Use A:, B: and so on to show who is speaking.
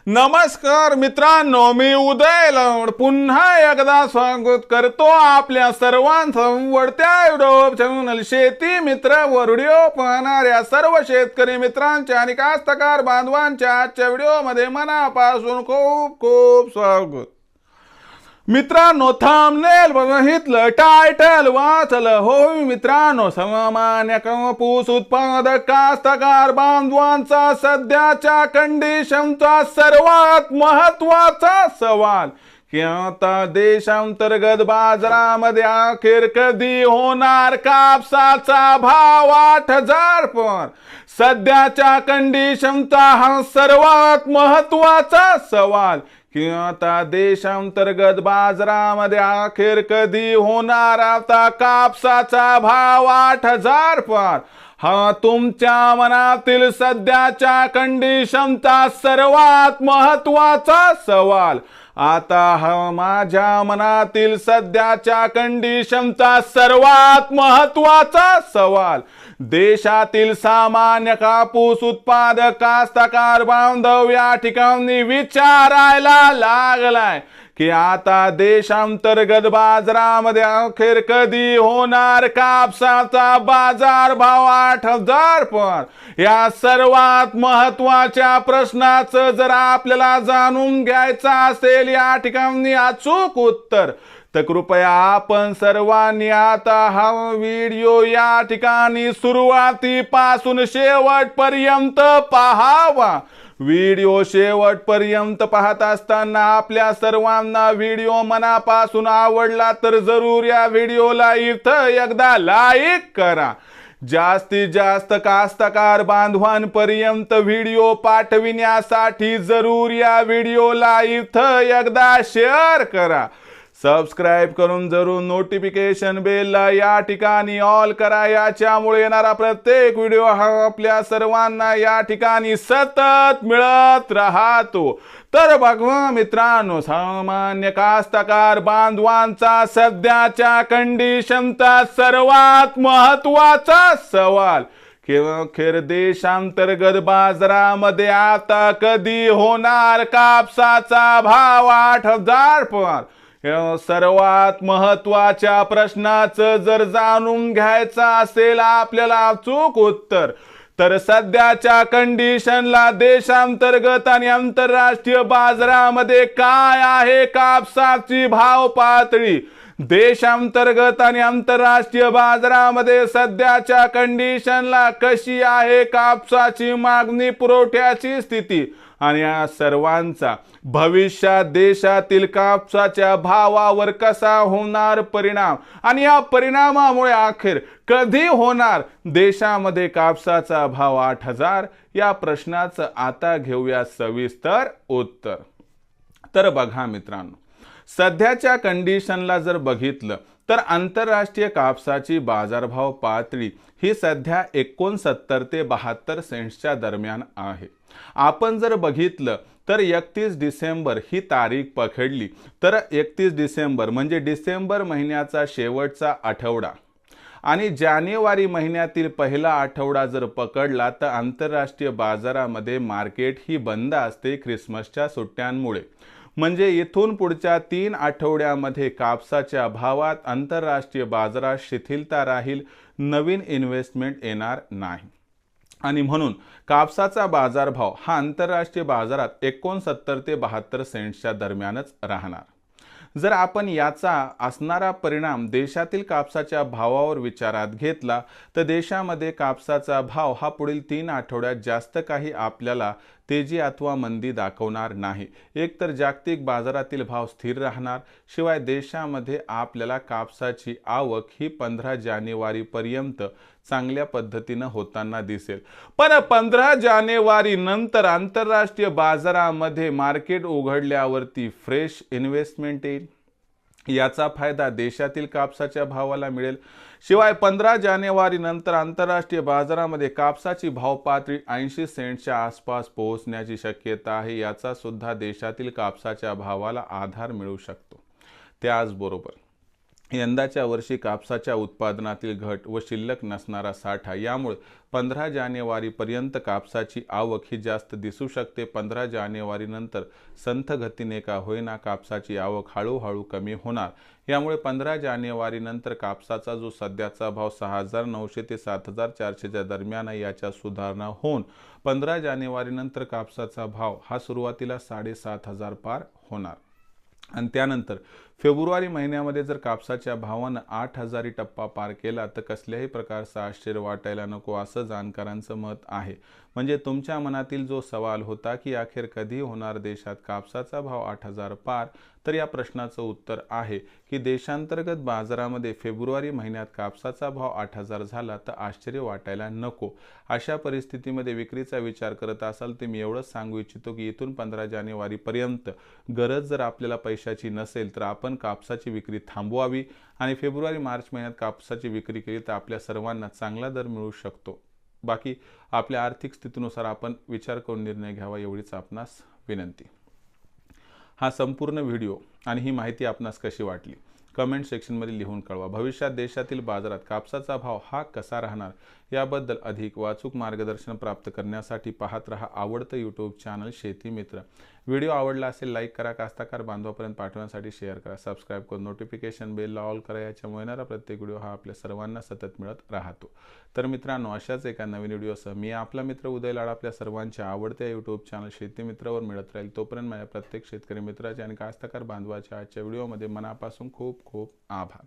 A: नमस्कार मित्रांनो, मी उदय लवड पुन्हा एकदा स्वागत करतो आपल्या सर्वांचं वडत्या युट्यूब चॅनल शेती मित्र व व्हिडिओ पाहणाऱ्या सर्व शेतकरी मित्रांच्या आणि कास्तकार बांधवांच्या आजच्या व्हिडिओमध्ये मनापासून खूप खूप स्वागत। मित्रांनो, थंबनेल बघितलं, टायटल वाचलं होय मित्रांनो, सामान्य कापूस उत्पादक कास्तकार बांधवांचा सध्याच्या कंडिशनचा सर्वात महत्त्वाचा सवाल की आता देशांतर्गत बाजारामध्ये अखेर कधी होणार कापसाचा भाव 8,000 पण सध्याच्या कंडिशनचा हा सर्वात महत्त्वाचा सवाल की आता देशांतर्गत बाजारामध्ये अखेर कधी होणार आता कापसाचा भाव 8,000 पार। हा तुमच्या मनातील सध्याच्या कंडिशनचा सर्वात महत्त्वाचा सवाल। आता हा माझ्या मनातील सध्याच्या कंडिशनचा सर्वात महत्त्वाचा सवाल। देशातील सामान्य कापूस उत्पादक कास्तकार बांधव या ठिकाणी विचारायला लागलाय की आता देशांतर्गत बाजारामध्ये अखेर कधी होणार कापसाचा बाजार भाव 8,000 पण। या सर्वात महत्त्वाच्या प्रश्नाचं जर आपल्याला जाणून घ्यायचं असेल या ठिकाणी अचूक उत्तर, तर कृपया आपण सर्वांनी आता हा व्हिडिओ या ठिकाणी सुरुवातीपासून शेवटपर्यंत पाहावा। व्हिडिओ शेवटपर्यंत पाहत असताना आपल्या सर्वांना व्हिडिओ मनापासून आवडला तर जरूर या व्हिडिओला इथं एकदा लाईक करा। जास्तीत जास्त कास्तकार बांधवांपर्यंत व्हिडिओ पाठविण्यासाठी जरूर या व्हिडिओला इथं एकदा शेअर करा। सबस्क्राइब करून जरूर नोटिफिकेशन बेलला या ठिकाणी ऑल करा, याच्यामुळे येणारा प्रत्येक व्हिडिओ हा आपल्या सर्वांना या ठिकाणी सतत मिळत राहतो। तर बघा मित्रांनो, सामान्य कास्तकार बांधवांचा सध्याच्या कंडिशनचा सर्वात महत्त्वाचा सवाल की अखेर देशांतर्गत बाजारामध्ये आता कधी होणार कापसाचा भाव 8,000 पण। या सर्वात महत्त्वाच्या प्रश्नाचं जर जाणून घ्यायचं असेल आपल्याला अचूक उत्तर, तर सध्याच्या कंडिशनला देशांतर्गत आणि आंतरराष्ट्रीय बाजारामध्ये काय आहे कापसाची भाव पातळी। देशांतर्गत आणि आंतरराष्ट्रीय बाजारामध्ये सध्याच्या कंडिशनला कशी आहे कापसाची मागणी पुरवठ्याची स्थिती आणि या सर्वांचा भविष्यात देशातील कापसाच्या भावावर कसा होणार परिणाम आणि या परिणामामुळे अखेर कधी होणार देशामध्ये कापसाचा भाव 8,000, या प्रश्नाचं आता घेऊया सविस्तर उत्तर। तर बघा मित्रांनो, सध्याच्या कंडिशनला जर बघितलं तर आंतरराष्ट्रीय कापसाची बाजारभाव पातळी ही सध्या 69 ते 72 सेंट्सच्या दरम्यान आहे। आपण जर बघितलं तर 31 डिसेंबर ही तारीख पकडली तर 31 डिसेंबर म्हणजे डिसेंबर महिन्याचा शेवटचा आठवडा आणि जानेवारी महिन्यातील पहिला आठवडा जर पकडला तर आंतरराष्ट्रीय बाजारामध्ये मार्केट ही बंद असते ख्रिसमसच्या सुट्ट्यांमुळे। म्हणजे इथून पुढच्या 3 आठवड्यामध्ये कापसाच्या भावात आंतरराष्ट्रीय बाजारात शिथिलता राहील, नवीन इन्व्हेस्टमेंट येणार नाही आणि म्हणून कापसाचा बाजारभाव हा आंतरराष्ट्रीय बाजारात 69 ते 72 सेंट्सच्या दरम्यानच राहणार। जर आपण याचा असणारा परिणाम देशातील कापसाच्या भावावर विचारात घेतला तर देशामध्ये कापसाचा भाव हा पुढील 3 आठवड्यात जास्त काही आपल्याला तेजी अथवा मंदी दाखवणार नाही। एक तर जागतिक बाजारातील भाव स्थिर राहणार, शिवाय देशामध्ये आपल्याला कापसाची आवक ही 15 जानेवारी पर्यंत चांगल्या पद्धतीने होताना दिसेल। पण 15 जानेवारी नंतर आंतरराष्ट्रीय बाजारामध्ये मार्केट उघडल्यावरती फ्रेश इन्व्हेस्टमेंट येईल, याचा फायदा देशातील कापसाच्या भावाला मिळेल। शिवाय 15 जानेवारी नंतर आंतरराष्ट्रीय बाजारामध्ये कापसाची भाव पातळी 80 सेंट्सच्या आसपास पोहोचण्याची शक्यता आहे, याचा सुद्धा देशातील कापसाच्या भावाला आधार मिळू शकतो। त्याचबरोबर यंदाच्या वर्षी कापसाच्या उत्पादनातील घट व शिल्लक नसणारा साठा यामुळे 15 जानेवारीपर्यंत कापसाची आवक ही जास्त दिसू शकते. 15 जानेवारीनंतर संथ गतीने का होईना कापसाची आवक हळूहळू कमी होणार. यामुळे 15 जानेवारीनंतर कापसाचा जो सध्याचा भाव 6,900 ते 7,400च्या दरम्यान आहे याच्या सुधारणा होऊन 15 जानेवारीनंतर कापसाचा भाव हा सुरुवातीला 7,500 पार होणार. आणि त्यानंतर फेब्रुवारी महिन्यामध्ये जर कापसाच्या भावानं 8,000 टप्पा पार केला तर कसल्याही प्रकारचं आश्चर्य वाटायला नको असं जाणकारांचं मत आहे. म्हणजे तुमच्या मनातील जो सवाल होता की अखेर कधी होणार देशात कापसाचा भाव 8,000 पार, तर या प्रश्नाचं उत्तर आहे की देशांतर्गत बाजारामध्ये फेब्रुवारी महिन्यात कापसाचा भाव 8,000 झाला तर आश्चर्य वाटायला नको. अशा परिस्थितीमध्ये विक्रीचा विचार करत असाल तर मी एवढंच सांगू इच्छितो की इथून 15 जानेवारीपर्यंत गरज जर आपल्याला पैशाची नसेल तर आपण कापसाची विक्री थांबवावी आणि फेब्रुवारी मार्च महिन्यात कापसाची विक्री केली तर आपल्या सर्वांना चांगला दर मिळू शकतो. बाकी आपल्या आर्थिक स्थितीनुसार आपण विचार करून निर्णय घ्यावा एवढीच आपणास विनंती. हा संपूर्ण व्हिडिओ आणि ही माहिती आपणास कशी वाटली कमेंट सेक्शनमध्ये लिहून कळवा. भविष्यात देशातील बाजारात कापसाचा भाव हा कसा राहणार याबद्दल अधिक वाचूक मार्गदर्शन प्राप्त करण्यासाठी पाहत रहा आवडतं यूट्यूब चॅनल शेती मित्र. व्हिडिओ आवडला असेल लाईक करा, कास्ताकार बांधवापर्यंत पाठवण्यासाठी शेअर करा, सबस्क्राईब करून नोटिफिकेशन बेल ऑल करा. याच्यामुळे येणारा प्रत्येक व्हिडिओ हा आपल्या सर्वांना सतत मिळत राहतो. तर मित्रांनो, अशाच एका नवीन व्हिडिओसह मी आपला मित्र उदय लाड आपल्या सर्वांच्या आवडत्या यूट्यूब चॅनल शेती मित्रावर मिळत राहील. तोपर्यंत माझ्या प्रत्येक शेतकरी मित्राचे आणि कास्ताकार बांधवाच्या आजच्या व्हिडिओमध्ये मनापासून खूप खूप आभार.